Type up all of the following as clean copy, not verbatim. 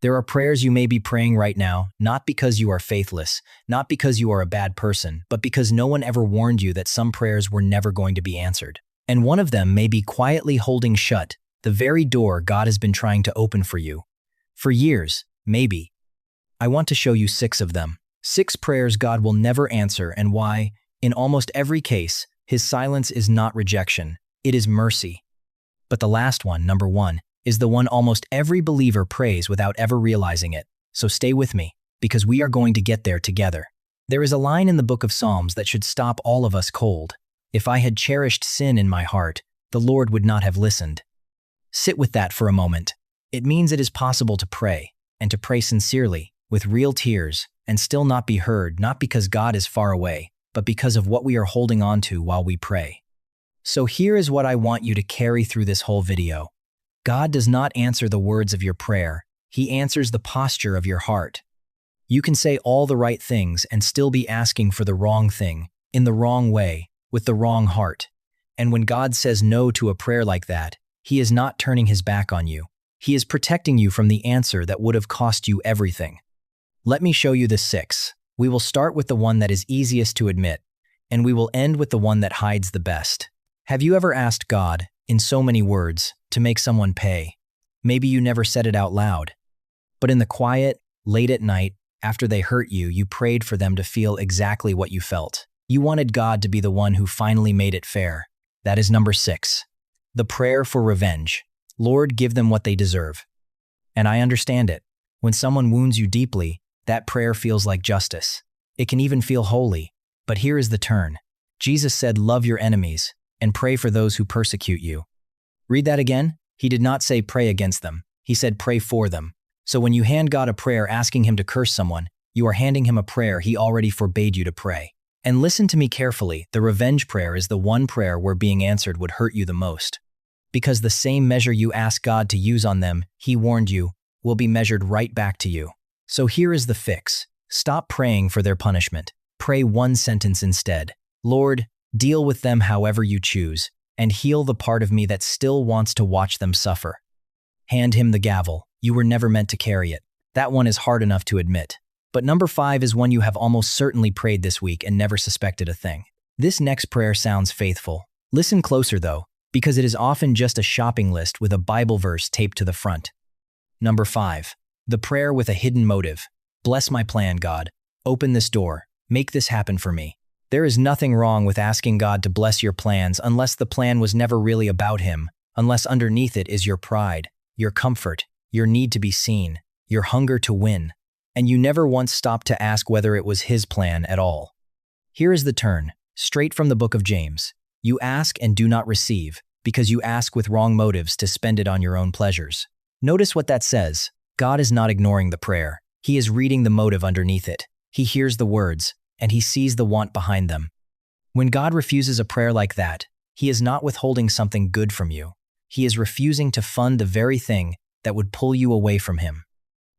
There are prayers you may be praying right now, not because you are faithless, not because you are a bad person, but because no one ever warned you that some prayers were never going to be answered. And one of them may be quietly holding shut the very door God has been trying to open for you. For years, maybe. I want to show you 6 of them. 6 prayers God will never answer and why, in almost every case, His silence is not rejection, it is mercy. But the last one, number 1, is the one almost every believer prays without ever realizing it. So stay with me, because we are going to get there together. There is a line in the book of Psalms that should stop all of us cold. If I had cherished sin in my heart, the Lord would not have listened. Sit with that for a moment. It means it is possible to pray, and to pray sincerely, with real tears, and still not be heard, not because God is far away, but because of what we are holding on to while we pray. So here is what I want you to carry through this whole video. God does not answer the words of your prayer. He answers the posture of your heart. You can say all the right things and still be asking for the wrong thing, in the wrong way, with the wrong heart. And when God says no to a prayer like that, He is not turning His back on you. He is protecting you from the answer that would have cost you everything. Let me show you the 6. We will start with the one that is easiest to admit, and we will end with the one that hides the best. Have you ever asked God, in so many words, to make someone pay? Maybe you never said it out loud. But in the quiet, late at night, after they hurt you, you prayed for them to feel exactly what you felt. You wanted God to be the one who finally made it fair. That is number 6. The prayer for revenge. Lord, give them what they deserve. And I understand it. When someone wounds you deeply, that prayer feels like justice. It can even feel holy. But here is the turn. Jesus said, love your enemies, and pray for those who persecute you. Read that again? He did not say pray against them. He said pray for them. So when you hand God a prayer asking Him to curse someone, you are handing Him a prayer He already forbade you to pray. And listen to me carefully, the revenge prayer is the one prayer where being answered would hurt you the most. Because the same measure you ask God to use on them, He warned you, will be measured right back to you. So here is the fix. Stop praying for their punishment. Pray one sentence instead. Lord, deal with them however you choose, and heal the part of me that still wants to watch them suffer. Hand Him the gavel. You were never meant to carry it. That one is hard enough to admit. But number 5 is one you have almost certainly prayed this week and never suspected a thing. This next prayer sounds faithful. Listen closer though, because it is often just a shopping list with a Bible verse taped to the front. Number 5. The prayer with a hidden motive. Bless my plan, God. Open this door. Make this happen for me. There is nothing wrong with asking God to bless your plans unless the plan was never really about Him, unless underneath it is your pride, your comfort, your need to be seen, your hunger to win, and you never once stopped to ask whether it was His plan at all. Here is the turn, straight from the book of James. You ask and do not receive, because you ask with wrong motives to spend it on your own pleasures. Notice what that says. God is not ignoring the prayer. He is reading the motive underneath it. He hears the words, and He sees the want behind them. When God refuses a prayer like that, He is not withholding something good from you. He is refusing to fund the very thing that would pull you away from Him.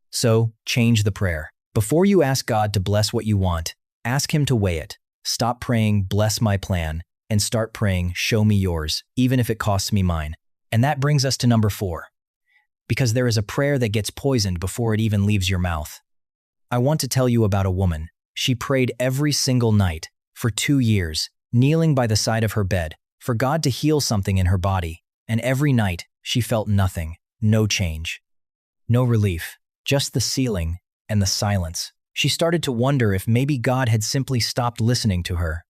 So, change the prayer. Before you ask God to bless what you want, ask Him to weigh it. Stop praying, bless my plan, and start praying, show me yours, even if it costs me mine. And that brings us to number 4. Because there is a prayer that gets poisoned before it even leaves your mouth. I want to tell you about a woman. She prayed every single night, for 2 years, kneeling by the side of her bed, for God to heal something in her body, and every night, she felt nothing, no change. No relief, just the ceiling and the silence. She started to wonder if maybe God had simply stopped listening to her.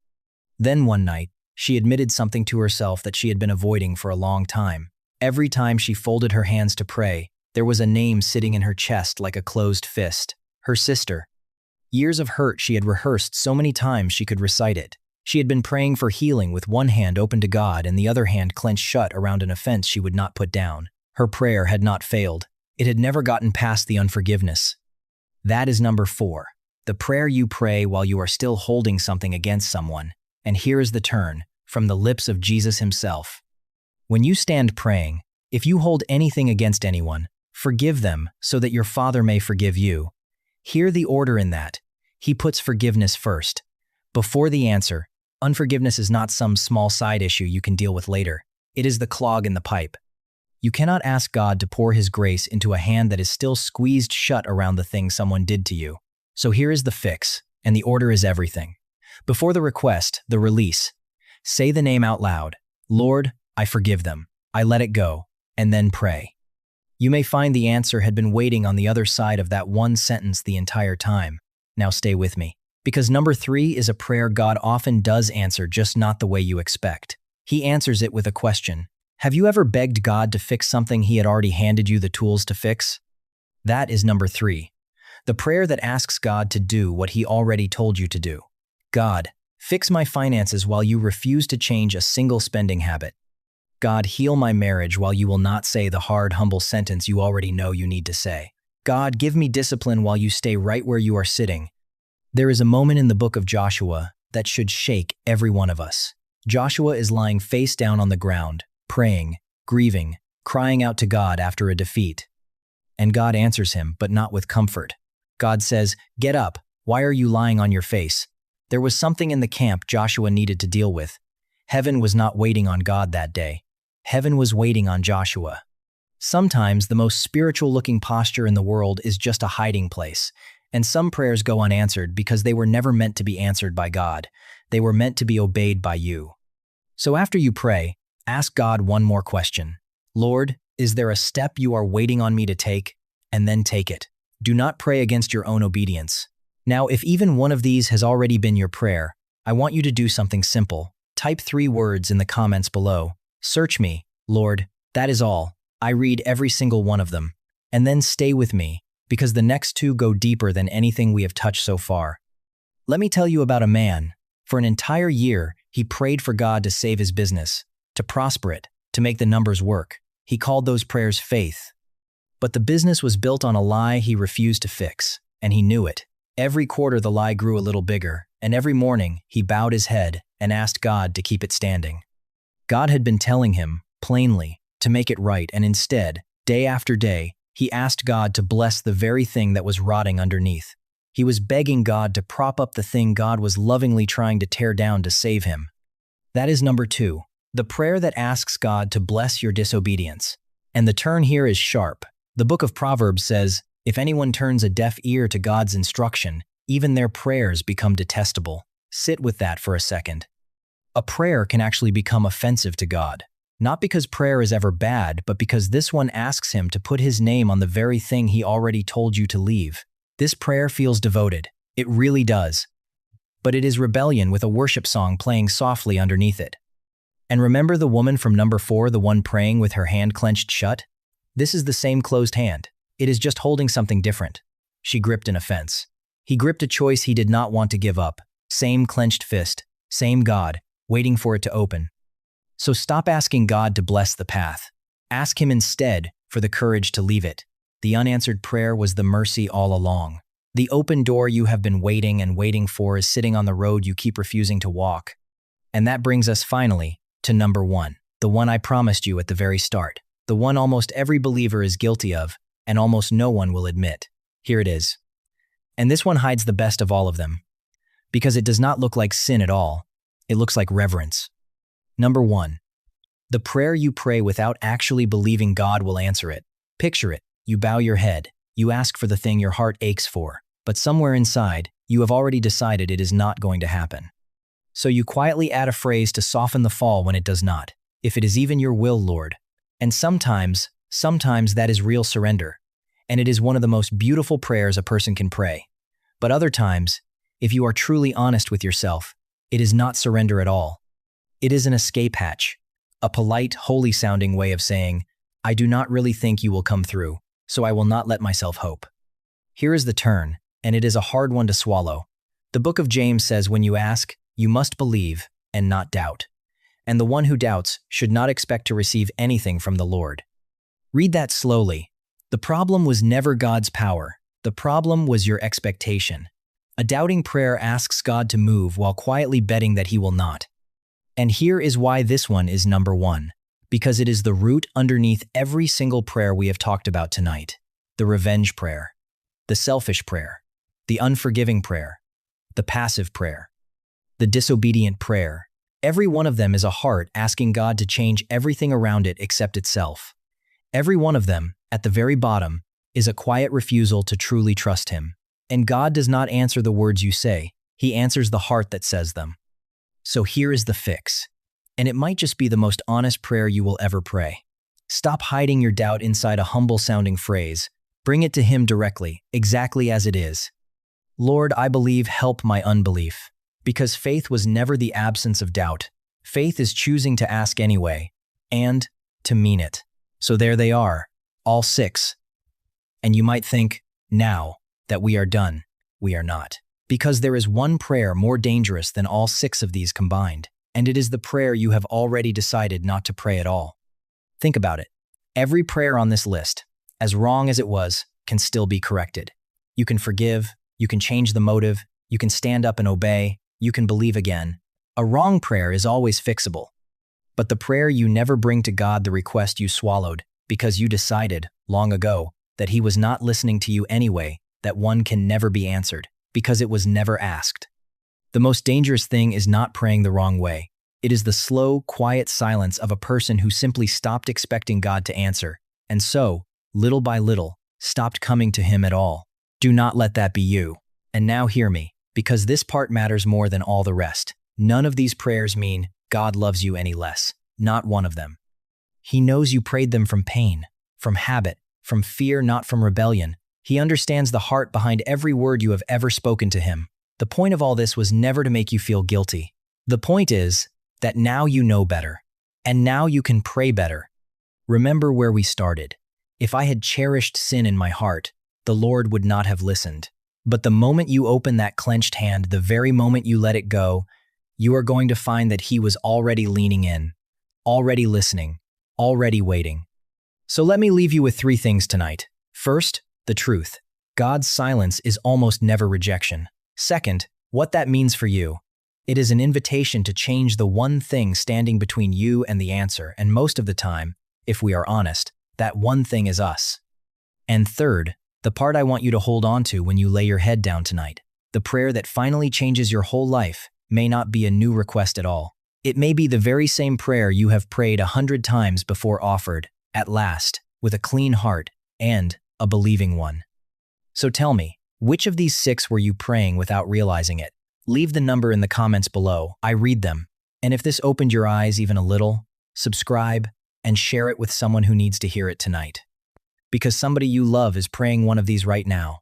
Then one night, she admitted something to herself that she had been avoiding for a long time. Every time she folded her hands to pray, there was a name sitting in her chest like a closed fist. Her sister. Years of hurt she had rehearsed so many times she could recite it. She had been praying for healing with one hand open to God and the other hand clenched shut around an offense she would not put down. Her prayer had not failed. It had never gotten past the unforgiveness. That is number 4. The prayer you pray while you are still holding something against someone. And here is the turn, from the lips of Jesus Himself. When you stand praying, if you hold anything against anyone, forgive them so that your Father may forgive you. Hear the order in that. He puts forgiveness first. Before the answer, unforgiveness is not some small side issue you can deal with later. It is the clog in the pipe. You cannot ask God to pour His grace into a hand that is still squeezed shut around the thing someone did to you. So here is the fix, and the order is everything. Before the request, the release. Say the name out loud. Lord, I forgive them. I let it go. And then pray. You may find the answer had been waiting on the other side of that one sentence the entire time. Now stay with me. Because number 3 is a prayer God often does answer, just not the way you expect. He answers it with a question. Have you ever begged God to fix something He had already handed you the tools to fix? That is number 3. The prayer that asks God to do what He already told you to do. God, fix my finances while you refuse to change a single spending habit. God, heal my marriage while you will not say the hard, humble sentence you already know you need to say. God, give me discipline while you stay right where you are sitting. There is a moment in the book of Joshua that should shake every one of us. Joshua is lying face down on the ground, praying, grieving, crying out to God after a defeat. And God answers him, but not with comfort. God says, "Get up. Why are you lying on your face?" There was something in the camp Joshua needed to deal with. Heaven was not waiting on God that day. Heaven was waiting on Joshua. Sometimes the most spiritual-looking posture in the world is just a hiding place, and some prayers go unanswered because they were never meant to be answered by God. They were meant to be obeyed by you. So after you pray, ask God one more question. Lord, is there a step you are waiting on me to take? And then take it. Do not pray against your own obedience. Now, if even one of these has already been your prayer, I want you to do something simple. Type 3 words in the comments below. Search me, Lord. That is all. I read every single one of them. And then stay with me, because the next 2 go deeper than anything we have touched so far. Let me tell you about a man. For an entire year, he prayed for God to save his business, to prosper it, to make the numbers work. He called those prayers faith. But the business was built on a lie he refused to fix, and he knew it. Every quarter the lie grew a little bigger, and every morning he bowed his head and asked God to keep it standing. God had been telling him, plainly, to make it right, and instead, day after day, he asked God to bless the very thing that was rotting underneath. He was begging God to prop up the thing God was lovingly trying to tear down to save him. That is number 2, the prayer that asks God to bless your disobedience. And the turn here is sharp. The book of Proverbs says, if anyone turns a deaf ear to God's instruction, even their prayers become detestable. Sit with that for a second. A prayer can actually become offensive to God. Not because prayer is ever bad, but because this one asks him to put his name on the very thing he already told you to leave. This prayer feels devoted. It really does. But it is rebellion with a worship song playing softly underneath it. And remember the woman from number 4, the one praying with her hand clenched shut? This is the same closed hand. It is just holding something different. She gripped an offense. He gripped a choice he did not want to give up. Same clenched fist. Same God, waiting for it to open. So stop asking God to bless the path. Ask Him instead for the courage to leave it. The unanswered prayer was the mercy all along. The open door you have been waiting and waiting for is sitting on the road you keep refusing to walk. And that brings us finally to number 1, the one I promised you at the very start, the one almost every believer is guilty of and almost no one will admit. Here it is. And this one hides the best of all of them, because it does not look like sin at all. It looks like reverence. Number 1, the prayer you pray without actually believing God will answer it. Picture it. You bow your head. You ask for the thing your heart aches for, but somewhere inside, you have already decided it is not going to happen. So you quietly add a phrase to soften the fall when it does not. If it is even your will, Lord. And sometimes that is real surrender. And it is one of the most beautiful prayers a person can pray. But other times, if you are truly honest with yourself, it is not surrender at all. It is an escape hatch, a polite, holy-sounding way of saying, I do not really think you will come through, so I will not let myself hope. Here is the turn, and it is a hard one to swallow. The book of James says when you ask, you must believe and not doubt. And the one who doubts should not expect to receive anything from the Lord. Read that slowly. The problem was never God's power. The problem was your expectation. A doubting prayer asks God to move while quietly betting that He will not. And here is why this one is number 1. Because it is the root underneath every single prayer we have talked about tonight. The revenge prayer, the selfish prayer, the unforgiving prayer, the passive prayer, the disobedient prayer. Every one of them is a heart asking God to change everything around it except itself. Every one of them, at the very bottom, is a quiet refusal to truly trust Him. And God does not answer the words you say, He answers the heart that says them. So here is the fix. And it might just be the most honest prayer you will ever pray. Stop hiding your doubt inside a humble-sounding phrase. Bring it to Him directly, exactly as it is. Lord, I believe, help my unbelief. Because faith was never the absence of doubt. Faith is choosing to ask anyway, and to mean it. So there they are, all 6. And you might think, now, that we are done. We are not. Because there is one prayer more dangerous than all 6 of these combined, and it is the prayer you have already decided not to pray at all. Think about it. Every prayer on this list, as wrong as it was, can still be corrected. You can forgive, you can change the motive, you can stand up and obey, you can believe again. A wrong prayer is always fixable. But the prayer you never bring to God, the request you swallowed, because you decided, long ago, that He was not listening to you anyway, that one can never be answered, because it was never asked. The most dangerous thing is not praying the wrong way. It is the slow, quiet silence of a person who simply stopped expecting God to answer, and so, little by little, stopped coming to Him at all. Do not let that be you. And now hear me, because this part matters more than all the rest. None of these prayers mean God loves you any less. Not one of them. He knows you prayed them from pain, from habit, from fear, not from rebellion. He understands the heart behind every word you have ever spoken to Him. The point of all this was never to make you feel guilty. The point is that now you know better, and now you can pray better. Remember where we started. If I had cherished sin in my heart, the Lord would not have listened. But the moment you open that clenched hand, the very moment you let it go, you are going to find that He was already leaning in, already listening, already waiting. So let me leave you with 3 things tonight. First, the truth. God's silence is almost never rejection. Second, what that means for you. It is an invitation to change the one thing standing between you and the answer, and most of the time, if we are honest, that one thing is us. And third, the part I want you to hold on to when you lay your head down tonight. The prayer that finally changes your whole life may not be a new request at all. It may be the very same prayer you have prayed 100 times before offered, at last, with a clean heart and a believing one. So tell me, which of these 6 were you praying without realizing it? Leave the number in the comments below. I read them. And if this opened your eyes even a little, subscribe and share it with someone who needs to hear it tonight. Because somebody you love is praying one of these right now.